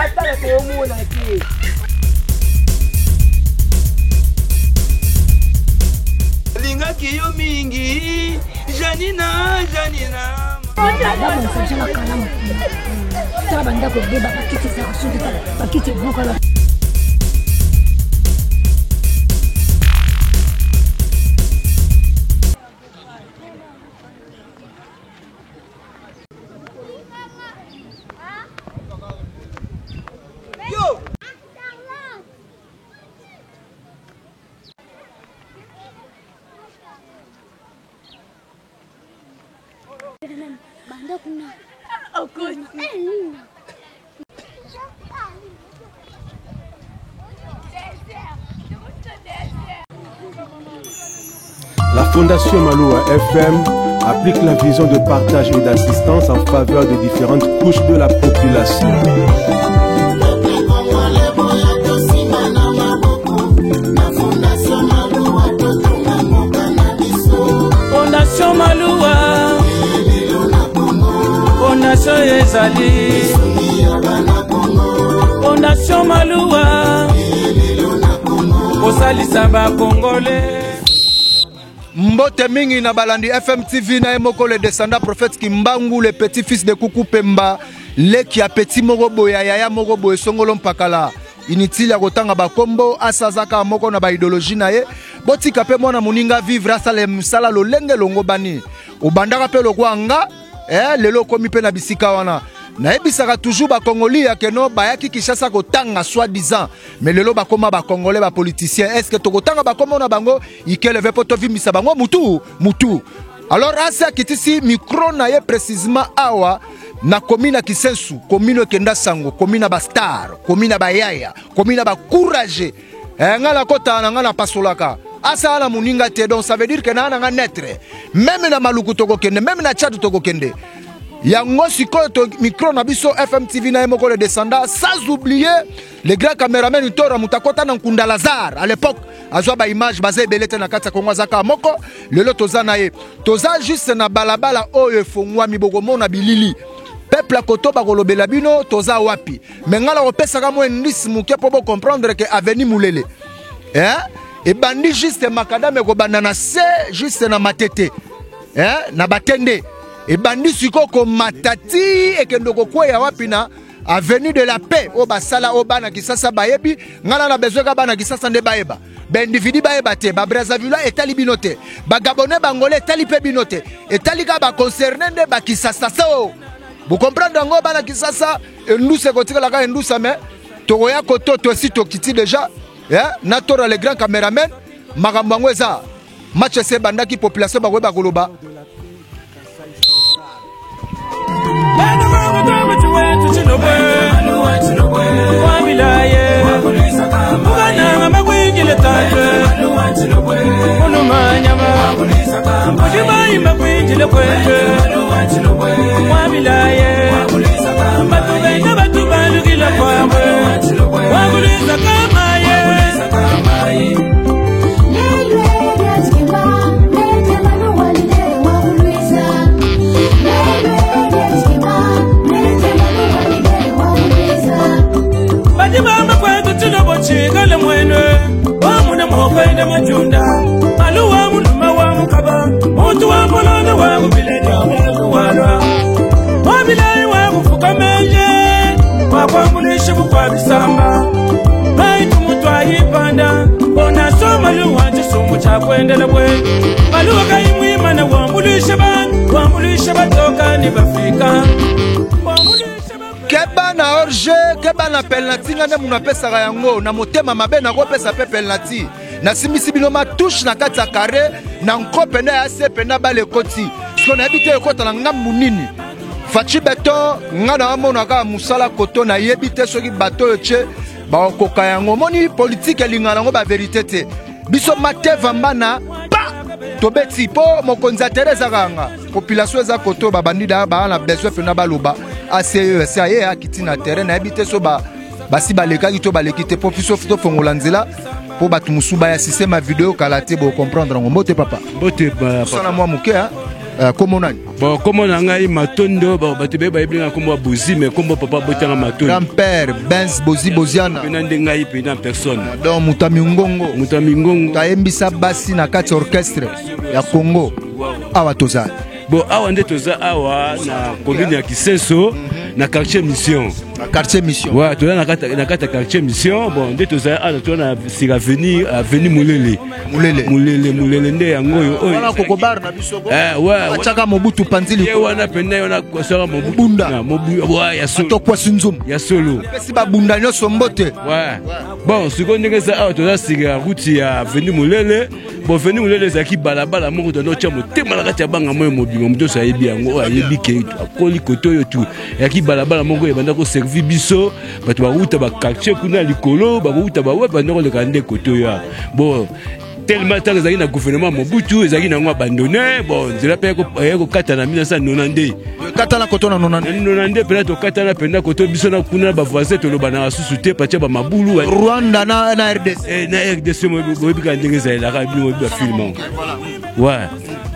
Atala komona ki. Linga kiyo mingi. Janina. Damu nsajana kalamu. Taba ndako beba pakiti za kusudi pakiti vuka la. La Fondation Maloua FM applique la vision de partage et d'assistance en faveur des différentes couches de la population. Fondation Maloua, Fondation Ezali, Fondation Maloua, Osalisa ba Congolais. Mbote mingi na balandi FM TV na emoko le descendant prophète Kimbangu, le petit-fils de Kuku Pemba, le qui a petit morobo ya yaya morobo esongolo mpakala. Inutile ya kotanga bakombo asazaka moko na ba idéologie na ye. Botika pe mwana muninga vivre asale msala lolenge longo bani. Obandaka pe lokwanga lelo komi pe na bisika wana. Na ebisaka toujours ba Congolais ya keno bayaki Kinshasa kotanga soi-disant mais lelo bakoma ba Congolais ba politiciens est-ce que tokotanga bakoma na bango ikeleve poto vimisa bango mutu alors asa kitisi micro na ye précisément awa na commune Kisensu commune Kenda Sango commune ba star commune ba yaya commune ba courage ngala kota na ngala pasolaka asa ala muninga te donc ça veut dire que na nga naître même na maluku toko kende même na Tchad toko kende. Yango siko to micro na biso FM TV na emoko le descendant sans oublier les grands caméramans Utora Mutakota na Nkunda Lazare à l'époque azwa ba image basé belete na kata Kongo zaka moko lelo toza na ye toza juste na balabala oyo fongwa mibogomo na bilili peuple koto ba kolobela bino toza wapi mengala opesaka mo ndisi muke po bo comprendre que avenue Mulele et bandi juste makadame ko bandana se juste na matete na batende et bandi siko ko matati et kendoko kwa ya wapi na avenue de la paix o basala o bana kisasa bayebi ngala na besoin ka bana kisasa nde baeba ben individu baeba te ba Brazzaville etali binote ba Gabonais bangolais etali pe binote etali ka ba concerné nde ba kisasa so vous comprenez ngo bana kisasa nduse kotika la ka ndusa mais tokoya koto to si to kiti déjà na tora les grands caméramans makambo ngo eza match se bandaki population ba weba koloba. Maloua muluma wa mukaba Muntu wa molona wa kubileni wa Wabilai wa kufukameje Wa kwangulishe bukwa bisamba Haitu mutu ayipanda Bona so maluwa jisumu cha kwendele bwe Maluwa kaimwima na wambulishe batoka ni bafika Keba na orge, keba na penalty ngane muna pesa yango na motema mabe na ko pesa pe penalty na simisi binoma touche na kati ya carré na nkope na ya sepe na bale koti so na habite ekota na ngambu nini fachi beton ngana amona ka musala koto na yebite soki bato yoche ba okoka yango moni politique elingana ngo ba vérité te biso mateva mbana pa tobeti po mokonza Teresa kanga population eza koto ba bandida ba na besoin fena baloba ACE aye akiti na terrain na habite so ba basi baleka kito balekite po fiso fito fongola nzela po batu musuba ya système vidéo kalate bo comprendre ngo mbote papa Bote ba sana mwa muke Comment on a? Bon, comment on a eu Matondo, tu peux pas bien comme Bozi, mais comme papa Botanga Matondo. Grand-père, Benz Bozi Boziana. Personne. Donc, Moutamingongo. Moutamingongo. Ta embisa bassi na kati orchestre ya Congo. Awa toza. Bon, awa nde toza awa na commune ya Kisenso, na quartier Mission. Quartier Mission. Ouais, tu as na quartier Mission. Bon, nde toza awa tu na sur avenue Mulele. Mulele nde yango yo. Wana kokobar na biso. Ouais. Achaka Mobutu Panzili. Ye wana penda wana kwa sala Mobutu. Bunda. Ouais, ya solo. Atokwa Sunzum. Ya solo. Pesi ba bunda nyoso mbote. Ouais. Bon, ce qu'on dit ça awa toza sur la route ya avenue Mulele. Bon, avenue Mulele zaki balabala moko dondo tia motema na kati ya banga moyo mobimo mto sa yebi yango ayebi ke akoli koto yo tu. Yaki balabala moko ebanda ko servir biso. Bato ba route ba quartier kuna likolo, ba route ba web banda ko le kande koto ya. Bon, tellement tant que na gouvernement Mobutu ezaki nango abandonné. Bon, nzela pe ko kata na 1990. Kata na koto na 90 pena to kata na pena koto biso na kuna ba voisin to loba na susu te patia ba mabulu. Rwanda na RDC. Na RDC mo bi ka ndenge za la ka bi mo bi film. Ouais.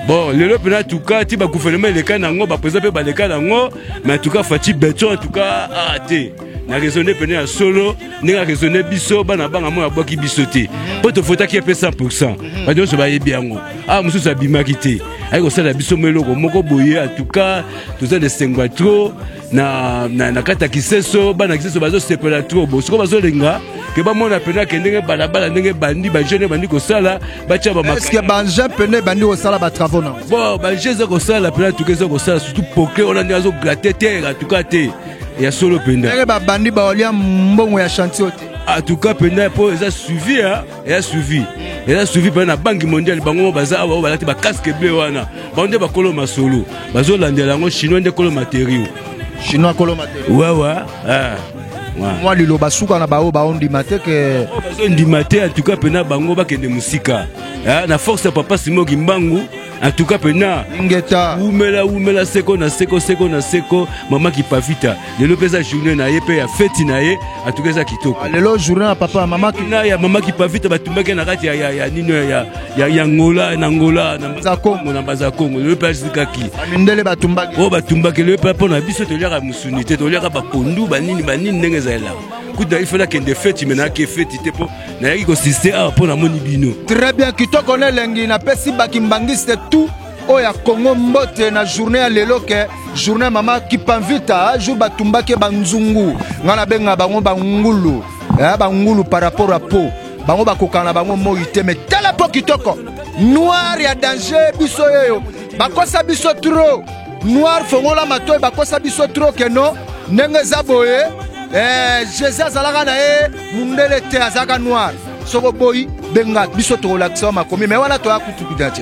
Bon, le pena tout cas ti ba gouvernement le ka nango ba président pe ba le ka nango, mais en tout cas Fati Beton en tout cas arrêté. Na raisonné pena ya solo, ninga raisonné biso bana banga mo aboki biso te. Po to fota ki pe 100%. Ba do so ba yebi yango. Ah musu sa bimaki te. Ay ko sala biso meloko moko boye en tout cas, tout ça de Sengwatro na kata Kisenso, bana Kisenso bazo sepela trop. Bo siko bazo lenga ke ba mona pena ke ndenge balabala ndenge bandi ba jeune bandi ko sala ba tia ba makaka. Est-ce que banja pena bandi ko sala ba travaux na? Bon, ba jeune ko sala pena tout que ça ko sala surtout poké on a ndazo gratter terre en tout cas te. Ya solo penda. Ndenge ba bandi ba olia mbongo ya chantier te. En tout cas penda po ça suivi hein, et suivi. Et là suivi par la Banque mondiale bango baza awa balati ba casque bleu wana. Bande ba kolo masolo. Bazo landela ngo chinois de kolo matériaux. Chinois kolo matériaux. Ouais. Ah. Moi lilo basuka na bao ba ondi mate que bazo ndi mate en tout cas pena bango ba kende musika. Ah na force papa Simo Kimbangu. En tout cas pena ngeta umela seko na seko mama ki pavita lelo pesa journée na ye pe ya fête na ye en tout cas ça kitoko lelo journée na papa mama ki na ya mama ki pavita batumbaki na kati ya nino ya ngola na Kongo na baza Kongo lelo pesa kaki ndele batumbaki lelo pe pona biso to liaka musunité to liaka ba pondu banini ndenge zaela kuda il fallait qu'il fête mena ke fête te po na yaki ko sister a pona moni bino très bien kitoko na lengi na pesi bakimbangiste tout oya Congo mbote na journée ya lelo ke journée mama Kipanvita jour batumbaki banzungu ngana benga bango bangulu bangulu par rapport à po bango bakokana bango moite mais tala po kitoko noir ya danger biso yoyo bakosa biso trop noir fongola matoy bakosa biso trop ke no ndenge zaboye Jésus azalaka na ye mundele te azaka noir soko boyi benga biso to relaxer makomi mais wana to akutu kudate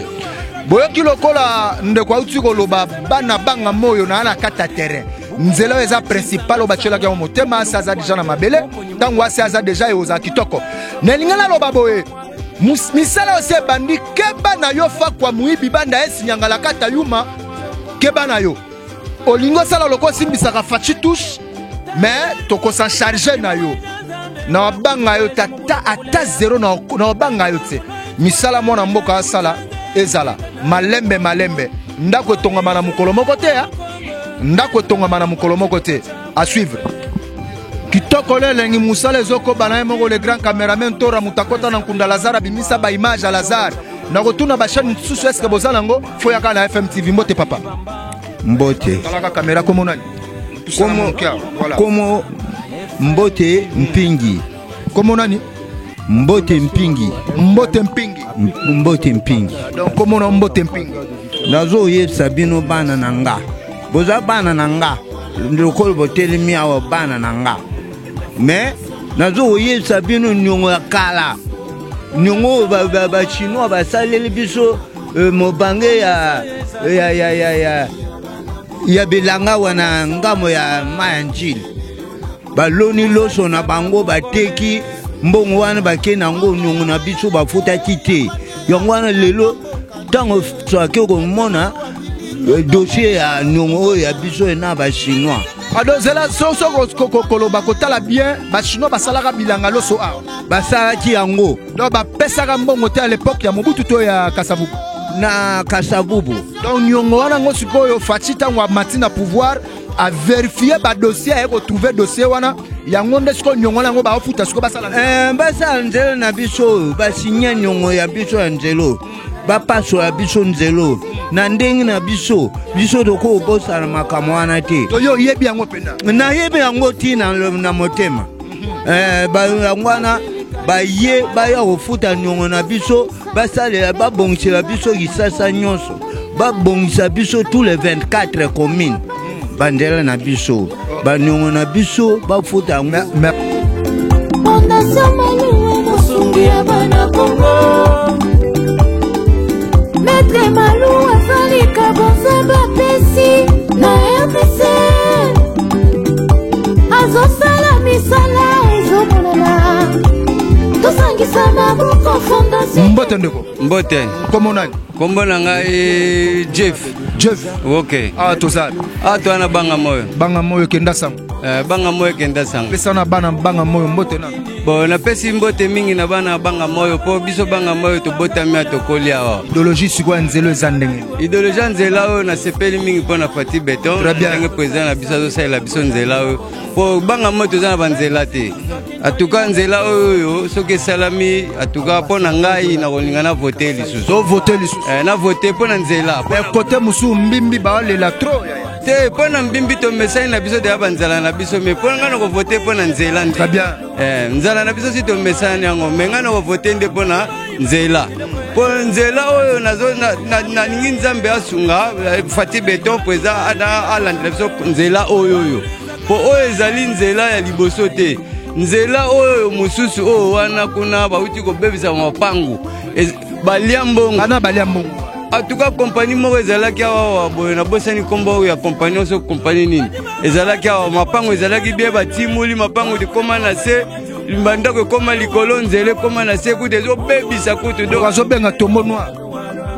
boyoki lokola ndeko auti koloba bana banga moyo na kata terrain nzela eza principal obachelaka yo motema asa aza deja na mabele ntango asi aza deja eoza kitoko nelinga naloba boye misala ose bandi keba na yo fa kwa muibi banda esinyangala kata yuma keba na yo olingo sala loko simbisaka fachi touche mais tokosa charger na yo na banga yo tata ata zero na banga yo te misala mona mboka asala ezala malembe ndako tongama na mukolo moko te ndako tongama na mukolo moko te à suivre kitoko lelengi musala ezoko bana moko le grand cameraman tora mutakota na nkunda Lazare bimisa ba image à Lazare na kotuna ba chaîne susu est-ce que bozala ngo foyaka na FM TV mbote papa mbote kala kamera komo nani Como mbote mpingi. Komo nani? Mbote mpingi. Mbote mpingi. Donc komo na mbote mpingi. Nazo ye sabino bana nanga. Boza bana nanga. Ndokolo boteli miawa bana nanga. Mais nazo ye sabino nyongo ya kala. Nyongo ba chinois ba saleli biso mobange ya bilanga wana ngamo ya mayanjili baloni loso na bango bateki mbongo wana bakena ngo nyongo na biso bafuta kite yango wana lelo tango tsake ko mona dossier ya nyongo ya biso na ba chinois adozela soso koloba kotala bien ba chinois basalaka bilanga loso a basalaki yango donc bapesaka mbongo te à l'époque ya Mobutu to ya Kasavubu na Kasavubu. Donc nyongo wana ngo sikoyo Faci tango amati na pouvoir a vérifier ba dossier et retrouver dossier wana yango nde siko nyongo wana ngo ba ofuta siko basala basala nzelo na biso basinya nyongo ya biso ya nzelo bapaso ya biso nzelo na ndenge na biso doko bosala makambo wana te to yo yebi yango penda na yebi yango tina na motema ba yango wana baye baya kofuta nyongo na biso basalela babongisela biso kisasa nyonso babongisa biso tous les 24 communes bandela na biso banyongo na biso bafuta Fondation Malou mosungi ya bana Congo Maître Malou azalika bonzamba pesi na RDC azosala misala ezomonana tosangisa maboko Fondation Mbote ndeko Mbote Komo nani Kombo na ngai Jeff Okay. Tozali. Twana banga moyo. Banga moyo kenda sango. Banga moyo kenda sango. Pesa na bana banga moyo mbote na. Bon, na pesi mbote mingi na bana banga moyo po biso banga moyo to botami atokoli awa. Idéologie siko nzelo ezandenge. Idéologie nzela o na sepeli mingi po na Fati Beton. Ndenge président na biso zo la biso nzela o. Po banga moyo to za banzela te. Atuka nzela oyo soki salami atuka po na ngai na kolinga na voter lisusu. So voter lisusu. Na voter po na nzela. Mais côté musu mbimbi ba lela trop. Te po na mbimbi to message na biso de abanzala na biso mais po nga na ko voter po na nzela Très bien. Nzala na biso si to message yango mais nga na ko voter nde po na nzela. Po nzela oyo nazo na ningi nzambe asunga Fati Beton président ana alanda biso nzela oyo. Po oyo ezali nzela ya liboso te. Nzela oyo mususu oyo wana kuna bauti ko bebisa mapangu. Baliambongo. Kana baliambongo. En tout cas, compagnie moko ezalaki awa boye na bosani kombo ya compagnie so compagnie nini ezalaki awa mapango ezalaki bien batimuli mapango de koma na se mbanda ko koma likolo nzele koma na se kude zo bebisa kutu do zo benga tombo noir.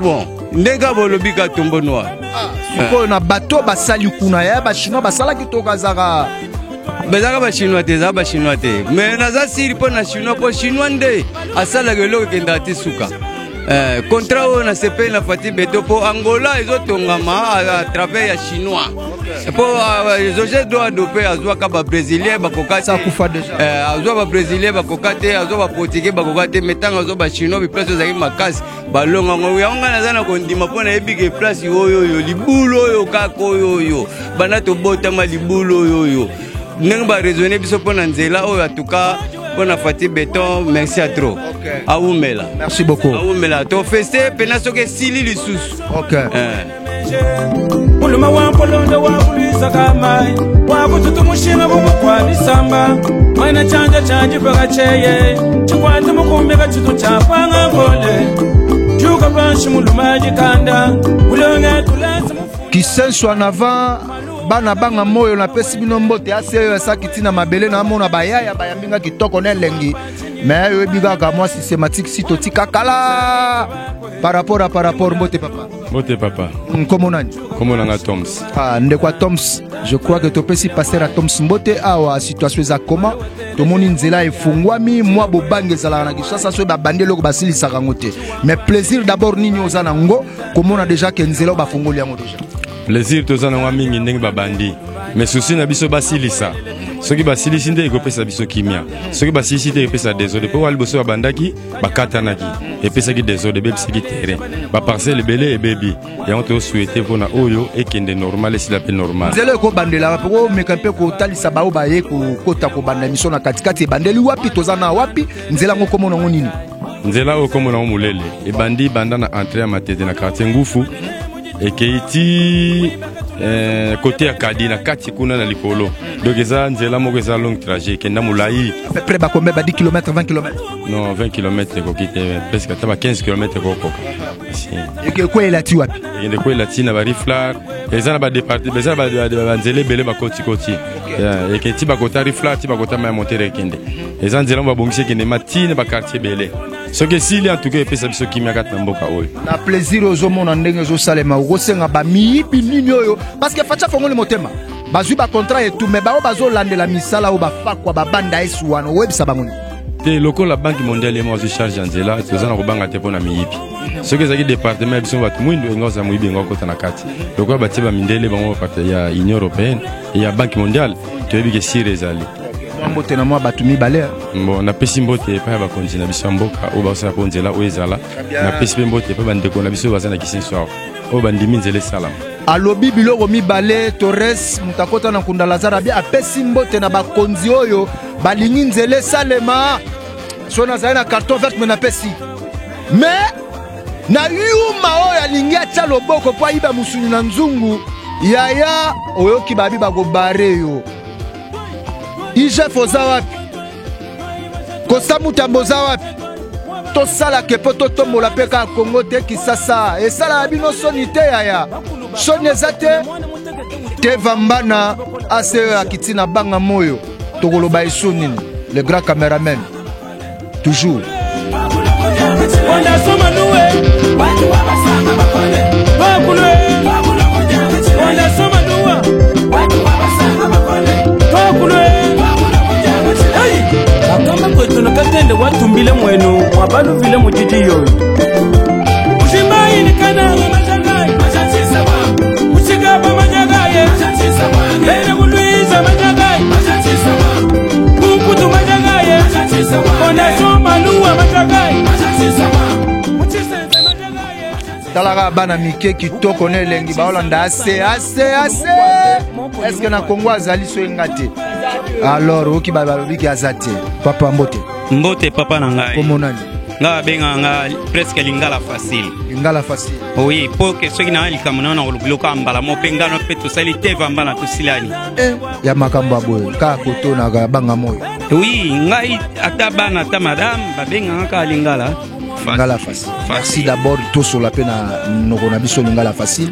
Bon ndenga bolobi ka tombo noir ko na bateau basali kuna ya ba chinois basalaki to kazaka bezaka ba chinois te za ba chinois te mais naza siri po na chinois po chinois nde asala ke kenda te suka contrat on a CP na Fati Beton pour Angola ils ont tongama à travers ya chinois pour les doit doper azwa ka ba brésilien ba kokate ça kufa déjà azwa ba brésilien ba kokate azwa ba portugais ba kokate metanga azwa ba chinois bi place za makasi ba longa ngo yanga na zana kondima pona ebike place yoyo libulo yo kako yoyo bana to botama libulo yoyo neng ba raisonner biso pona nzela oyo atuka Bona Fati Beton, merci à trop. Okay. Aoumela. Merci beaucoup. Aoumela. To feste penasoke sili lisusu. OK. Uluma wa mpolondo wa kulisa kamai. Wa kututu mushinga bubu kwa bisamba. Mwana chanja chanji kwa cheye. Chikwata mukumbe kachutu chapanga ngole. Juga banshi muluma jikanda. Ulonga tulasa mufu. Kisenso en avant. Bana banga moyo na pesi bino mbote aseyo esaki na mabele na mona bayaya bayambinga kitoko na lengi mais yo biga ka moi systématique si to tika kala par rapport mbote papa comment nanga Toms ndekwa Toms je crois que topesi passer à Toms mbote awa situation za comment to moni nzela efungwami moi bobange zala na kisasa so ba bandelo ko basilisa kangote mais plaisir d'abord nini ozana ngo comment on a déjà que nzela ba fungoli yango déjà plaisir tozana wa mingi ndenge babandi mais souci na biso basilisa soki basilisi nde ekopesa biso kimia soki basilisi te epesa désordre po wali boso babandaki bakatanaki epesaki désordre ebebisaki terrain baparcelle ebele ebebi yango tozosouhaite mpona oyo ekende normal esila mpe normal nzela ekobandela po meka mpe kotalisa bao baye kokota kobanda miso na katikati ebandeli wapi toza na wapi nzela yango komona ngo nini nzela oyo komona ngo molele ebandi banda na entrée ya matete na quartier ngufu ekeiti côté ya kadi na kati kuna na likolo donc eza nzela moko eza long trajet kenda molai à peu près bakombe ba 10 km 20 km non 20 km ekoki te presque ata ba 15 km ekokoka ekwela ti wapi ekwela ti na bariflar eza na badeparte eza banzela ebele bakotikoti eketi bakota riflar ti bakota maya montere ekende eza nzela mo babongisi ekende matine bakartier ebele soki esili en tout cas epesa biso kimia kati na mboka oyo na plaisir ozomona ndenge ezosalema okosenga bamiyibi nini oyo parce que fatia fongoli motema bazwi bacontrat etu me bao bazolandela misala oyo bafakwa babanda esi wana oyebisa bango nini te loko la banque mondiale moi je charge Nzela toza na kobanga te pona miyipi ce que ça qui département biso batu mwindo ngoza muyibi ngoko na kati loko ba tiba mindele bango parti ya Union européenne et ya banque mondiale to yebi ke sirezali mbote na mwa batu mibale bon na pesi mbote pa ba konji na biso mboka o ba sa po Nzela o ezala na pesi mbote pa bandeko na biso baza na kisenso o bandimi Nzela salam alobi biloko mibale Torres mutakota na kunda Lazara bi apesi mbote na bakonzi oyo balingi Nzela salema so na na carton vert me na pesi mais na yuma oyo alingi atia loboko po ayiba musuni na nzungu yaya oyo kibabi bagobare yo Ijef oza wapi Kosa Mutambo oza wapi tosala kepo totombola pe ka Kongo te Kisasa esala bino soni te yaya soni eza te vambana ase akitina banga moyo tokoloba esoni le grand caméraman toujours akamba kwetu nakatende watumbile mwenu mwabaluvile mujiji yoyo ushimbaini kananga majagai uchigaba majagaye lene kuluiza majagaye kukutu majagaye onasoma luwa majagaye talaka bana mike kitoko ne elengi baolanda ase est-ce que na Congo azali so engate alors oki babiki azate papa mbote papa na ngai komo nani nga benga nga presque lingala facile oui pour que ceux qui na likambo na loka mbala mopenga no peto salite vamba na tosilani ya makambo boyo ka koto na banga moyo oui ngai ata bana ta madame babenga nga lingala facile merci d'abord tous la pena nokona biso lingala facile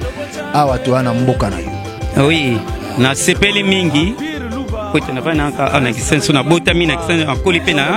awa to ana mboka na yo oui na sepeli mingi kwete na bana ka ana kisenso na bota mina kisenso akoli pena